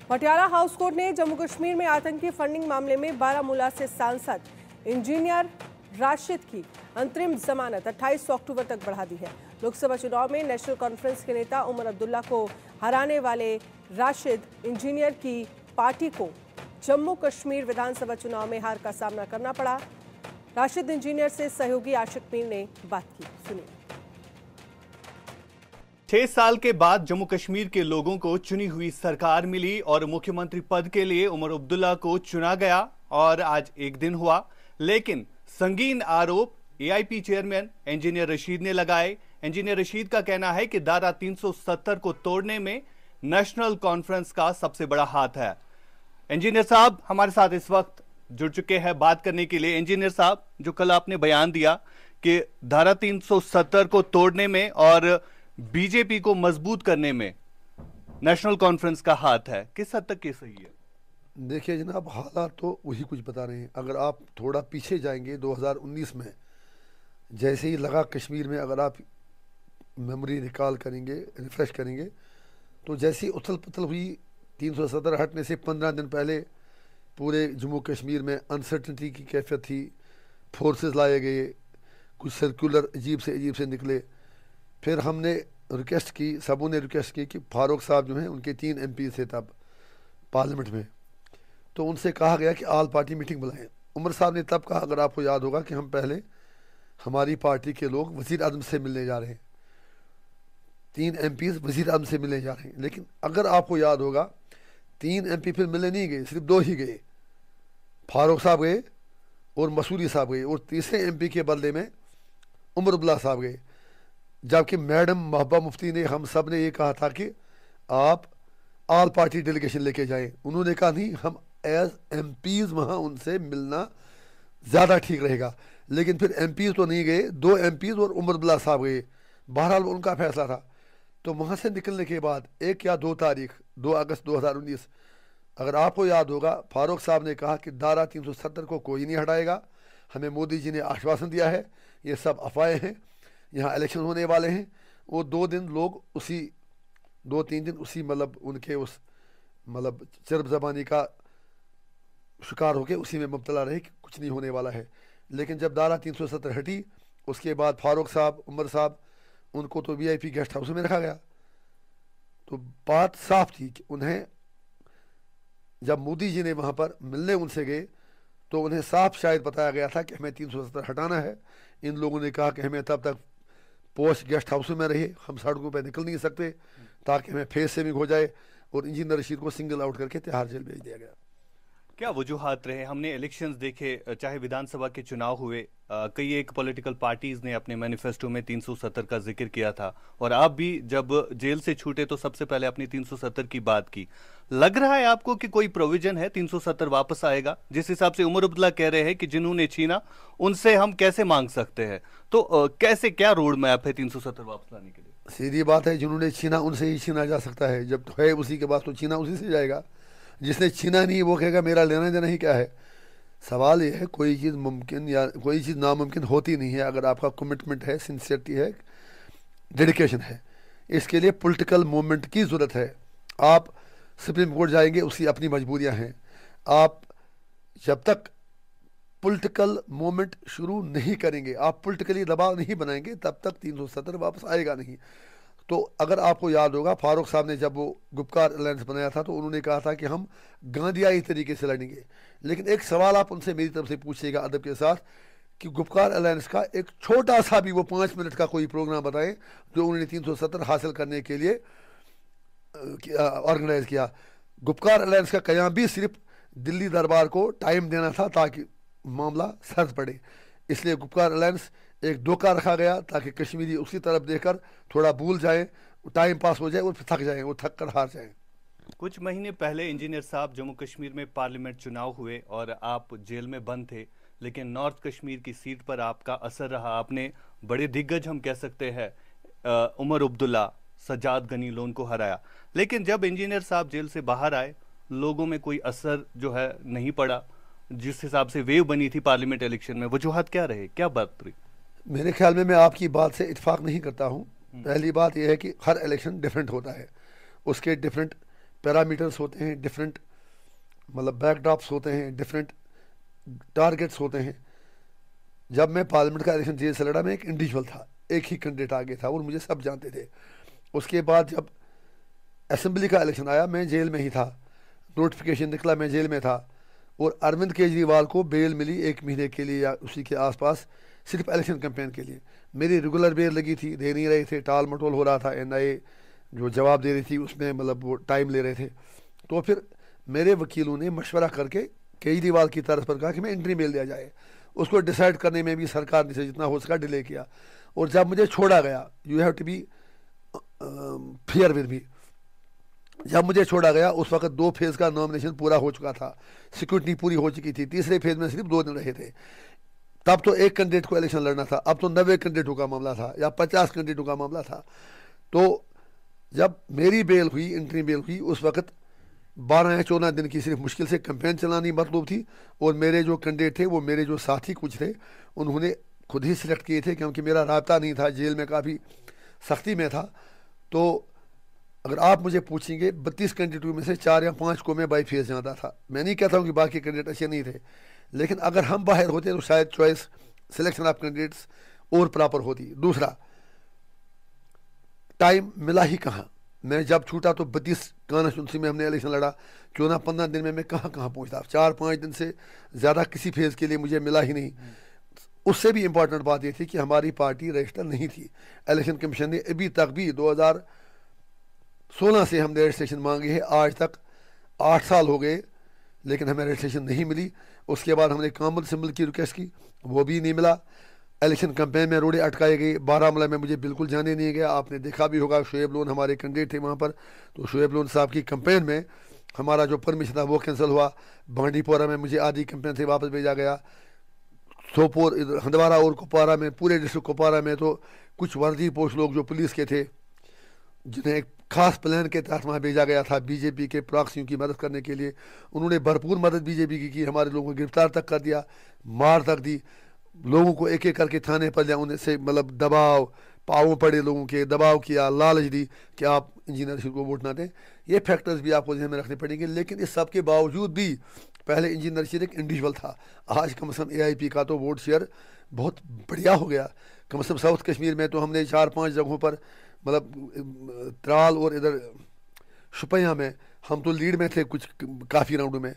Patiala house court ने जम्मू कश्मीर में आतंकी फंडिंग मामले में बारामूला से सांसद इंजीनियर राशिद की अंतरिम जमानत 28 अक्टूबर तक बढ़ा दी है। लोकसभा चुनाव में नेशनल कॉन्फ्रेंस के नेता उमर अब्दुल्ला को हराने वाले राशिद इंजीनियर की पार्टी को जम्मू कश्मीर विधानसभा चुनाव में हार का सामना करना पड़ा। राशिद इंजीनियर से सहयोगी आशिक मीर ने बात की, सुनिए। 6 साल के बाद जम्मू कश्मीर के लोगों को चुनी हुई सरकार मिली और मुख्यमंत्री पद के लिए उमर अब्दुल्ला को चुना गया और आज एक दिन हुआ, लेकिन संगीन आरोप एआईपी चेयरमैन इंजीनियर रशीद ने लगाए। इंजीनियर रशीद का कहना है कि धारा 370 को तोड़ने में नेशनल कॉन्फ्रेंस का सबसे बड़ा हाथ है। इंजीनियर साहब हमारे साथ इस वक्त जुड़ चुके हैं बात करने के लिए। इंजीनियर साहब, जो कल आपने बयान दिया कि धारा 370 को तोड़ने में और बीजेपी को मजबूत करने में नेशनल कॉन्फ्रेंस का हाथ है, किस हद तक ये सही है? देखिए जनाब, हालात तो वही कुछ बता रहे हैं। अगर आप थोड़ा पीछे जाएंगे 2019 में जैसे ही लगा कश्मीर में, अगर आप मेमोरी रिकॉल करेंगे, रिफ्रेश करेंगे, तो जैसी उथल पुथल हुई 370 हटने से 15 दिन पहले पूरे जम्मू कश्मीर में अनसर्टनिटी की कैफियत थी। फोर्सेस लाए गए, कुछ सर्कुलर अजीब से निकले। फिर हमने रिक्वेस्ट की, सबों ने रिक्वेस्ट की कि फारूक साहब जो हैं, उनके 3 MP थे तब पार्लियामेंट में, तो उनसे कहा गया कि ऑल पार्टी मीटिंग बुलाएं। उमर साहब ने तब कहा, अगर आपको याद होगा, कि हम पहले हमारी पार्टी के लोग वज़ीर आज़म से मिलने जा रहे हैं, 3 MPs वज़ीर आज़म से मिलने जा रहे हैं। लेकिन अगर आपको याद होगा, 3 MP फिर मिलने नहीं गए, सिर्फ 2 ही गए। फारूक साहब गए और मसूरी साहब गए, और तीसरे MP के बदले में उमर अब्दुल्ला साहब गए। जबकि मैडम महबूबा मुफ्ती ने, हम सब ने ये कहा था कि आप ऑल पार्टी डेलीगेशन लेके जाएं। उन्होंने कहा नहीं, हम एज MPs वहाँ उनसे मिलना ज़्यादा ठीक रहेगा। लेकिन फिर MPs तो नहीं गए, 2 MPs और उमर अब्दुल्ला साहब गए। बहरहाल उनका फैसला था। तो वहाँ से निकलने के बाद 1 या 2 तारीख 2 अगस्त 2019, अगर आपको याद होगा, फारूक साहब ने कहा कि धारा 370 को कोई नहीं हटाएगा। हमें मोदी जी ने आश्वासन दिया है, ये सब अफवाहें हैं, यहाँ इलेक्शन होने वाले हैं। वो 2 दिन लोग उसी 2-3 दिन उसी उनके उस चरब ज़बानी का शिकार होके उसी में मुब्तला रहे कि कुछ नहीं होने वाला है। लेकिन जब धारा 370 हटी, उसके बाद फारूक साहब, उमर साहब, उनको तो VIP गेस्ट हाउस में रखा गया। तो बात साफ थी कि उन्हें, जब मोदी जी ने वहाँ पर मिलने उनसे गए, तो उन्हें साफ शायद बताया गया था कि हमें 370 हटाना है। इन लोगों ने कहा कि हमें तब तक पोस्ट गेस्ट हाउस में रहे, हम सड़कों पर निकल नहीं सकते, ताकि हमें फेस सेविंग हो जाए। और इंजीनियर रशीद को सिंगल आउट करके तिहाड़ जेल भेज दिया गया। क्या वजूहात रहे? हमने इलेक्शंस देखे, चाहे विधानसभा के चुनाव हुए, कई एक पॉलिटिकल पार्टीज ने अपने मैनिफेस्टो में 370 का जिक्र किया था, और आप भी जब जेल से छूटे तो सबसे पहले अपनी 370 की बात की। लग रहा है आपको कि कोई प्रोविजन है 370 वापस आएगा? जिस हिसाब से उमर अब्दुल्ला कह रहे हैं कि जिन्होंने छीना उनसे हम कैसे मांग सकते हैं, तो कैसे, क्या रोड मैप है 370 वापस लाने के लिए? सीधी बात है, जिन्होंने छीना उनसे ही छीना जा सकता है। जब है उसी के पास तो छीना उसी से जाएगा। जिसने छीना नहीं वो कहेगा मेरा लेना देना ही क्या है। सवाल ये है, कोई चीज़ मुमकिन या कोई चीज़ नामुमकिन होती नहीं है अगर आपका कमिटमेंट है, सिंसियरिटी है, डेडिकेशन है। इसके लिए पॉलिटिकल मूवमेंट की ज़रूरत है। आप सुप्रीम कोर्ट जाएंगे, उसकी अपनी मजबूरियां हैं। आप जब तक पॉलिटिकल मूवमेंट शुरू नहीं करेंगे, आप पॉलिटिकली दबाव नहीं बनाएंगे, तब तक 370 वापस आएगा नहीं। तो अगर आपको याद होगा, फारूक साहब ने जब वो गुपकार अलायंस बनाया था, तो उन्होंने कहा था कि हम गांधीयाई तरीके से लड़ेंगे। लेकिन एक सवाल आप उनसे मेरी तरफ से पूछिएगा अदब के साथ, कि गुपकार अलायंस का एक छोटा सा भी वो 5 मिनट का कोई प्रोग्राम बताएं जो उन्होंने 370 हासिल करने के लिए ऑर्गेनाइज किया। गुपकार अलायंस का कयाम भी सिर्फ दिल्ली दरबार को टाइम देना था ताकि मामला सर्द पड़े। इसलिए गुपकार अलायंस एक धोखा रखा गया ताकि कश्मीरी उसी तरफ देखकर थोड़ा भूल जाए, टाइम पास हो जाए और थक जाए, वो थक कर हार जाए। कुछ महीने पहले इंजीनियर साहब, जम्मू कश्मीर में पार्लियामेंट चुनाव हुए और आप जेल में बंद थे, लेकिन नॉर्थ कश्मीर की सीट पर आपका असर रहा। आपने बड़े दिग्गज, हम कह सकते हैं, उमर अब्दुल्ला, सज्जाद गनी लोन को हराया। लेकिन जब इंजीनियर साहब जेल से बाहर आए, लोगों में कोई असर जो है नहीं पड़ा जिस हिसाब से वेव बनी थी पार्लियामेंट इलेक्शन में। वजूहत क्या रहे, क्या बात रही? मेरे ख्याल में मैं आपकी बात से इत्फाक नहीं करता हूँ। पहली बात यह है कि हर इलेक्शन डिफरेंट होता है, उसके डिफरेंट पैरामीटर्स होते हैं डिफरेंट, मतलब बैकड्रॉप्स होते हैं डिफरेंट, टारगेट्स होते हैं। जब मैं पार्लियामेंट का इलेक्शन जेल से लड़ा, मैं एक इंडिविजुअल था, एक ही कैंडिडेट आगे था और मुझे सब जानते थे। उसके बाद जब असेंबली का इलेक्शन आया, मैं जेल में ही था, नोटिफिकेशन निकला, मैं जेल में था और अरविंद केजरीवाल को बेल मिली 1 महीने के लिए या उसी के आसपास, सिर्फ इलेक्शन कैंपेन के लिए। मेरी रेगुलर बेल लगी थी, दे नहीं रहे थे, टाल मटोल हो रहा था, NIA जो जवाब दे रही थी उसमें मतलब वो टाइम ले रहे थे। तो फिर मेरे वकीलों ने मशवरा करके केजरीवाल की तरफ पर कहा कि मैं एंट्री बेल दिया जाए। उसको डिसाइड करने में भी सरकार ने जितना हो सका डिले किया। और जब मुझे छोड़ा गया, you have to be fair with me, जब मुझे छोड़ा गया उस वक्त 2 फेज का नॉमिनेशन पूरा हो चुका था, सिक्योरिटी पूरी हो चुकी थी, तीसरे फेज में सिर्फ 2 दिन रहे थे। तब तो एक कैंडिडेट को इलेक्शन लड़ना था, अब तो 90 कैंडिडेटों का मामला था या 50 कैंडिडेटों का मामला था। तो जब मेरी बेल हुई, एंट्री बेल हुई, उस वक्त 12 या 14 दिन की सिर्फ मुश्किल से कैंपेन चलानी मतलब थी। और मेरे जो कैंडिडेट थे, वो मेरे जो साथी कुछ थे, उन्होंने खुद ही सिलेक्ट किए थे, क्योंकि मेरा राब्ता नहीं था, जेल में काफ़ी सख्ती में था। तो अगर आप मुझे पूछेंगे 32 कैंडिडेटों में से 4 या 5 को मैं बाई फेस जानता था। मैं नहीं कहता हूँ कि बाकी कैंडिडेट अच्छे नहीं थे, लेकिन अगर हम बाहर होते तो शायद चॉइस सिलेक्शन ऑफ कैंडिडेट्स और प्रॉपर होती। दूसरा, टाइम मिला ही कहाँ। मैं जब छूटा तो 32 कॉन्स्टिट्यूंसी में हमने इलेक्शन लड़ा, 14-15 दिन में मैं कहाँ पहुँचता। 4-5 दिन से ज़्यादा किसी फेज़ के लिए मुझे मिला ही नहीं। उससे भी इम्पॉर्टेंट बात यह थी कि हमारी पार्टी रजिस्टर नहीं थी। इलेक्शन कमीशन ने अभी तक भी 2016 से हमने रजिस्ट्रेशन मांगी है, आज तक 8 साल हो गए, लेकिन हमें रजिस्ट्रेशन नहीं मिली। उसके बाद हमने कॉमन सिंबल की रिक्वेस्ट की, वो भी नहीं मिला। इलेक्शन कैंपेन में रोड़े अटकाए गए। बारामूला में मुझे बिल्कुल जाने नहीं गया। आपने देखा भी होगा, शोएब लोन हमारे कैंडिडेट थे वहाँ पर, तो शोएब लोन साहब की कैंपेन में हमारा जो परमिशन था वो कैंसिल हुआ। बांडीपोरा में मुझे आधी कैंपेन से वापस भेजा गया। सोपोर, इधर हंदवाड़ा और कुपवारा में, पूरे डिस्ट्रिक्ट कुपवारा में तो कुछ वर्दी पोस्ट लोग जो पुलिस के थे, जिन्हें एक खास प्लान के तहत वहाँ भेजा गया था बीजेपी के प्रॉक्सियों की मदद करने के लिए, उन्होंने भरपूर मदद बीजेपी की। हमारे लोगों को गिरफ्तार तक कर दिया, मार तक दी, लोगों को एक एक करके थाने पर लिया, उनसे मतलब दबाव, पाँव पड़े लोगों के, दबाव किया, लालच दी कि आप इंजीनियर को वोट ना दें। ये फैक्टर्स भी आपको ध्यान में रखने पड़ेंगे। लेकिन इस सब के बावजूद भी पहले इंजीनियर शेयर एक इंडिविजुअल था, आज कम से कम AIP का तो वोट शेयर बहुत बढ़िया हो गया। कम से कम साउथ कश्मीर में तो हमने 4-5 जगहों पर, मतलब त्राल और इधर शुपैया में हम तो लीड में थे कुछ काफ़ी राउंडों में।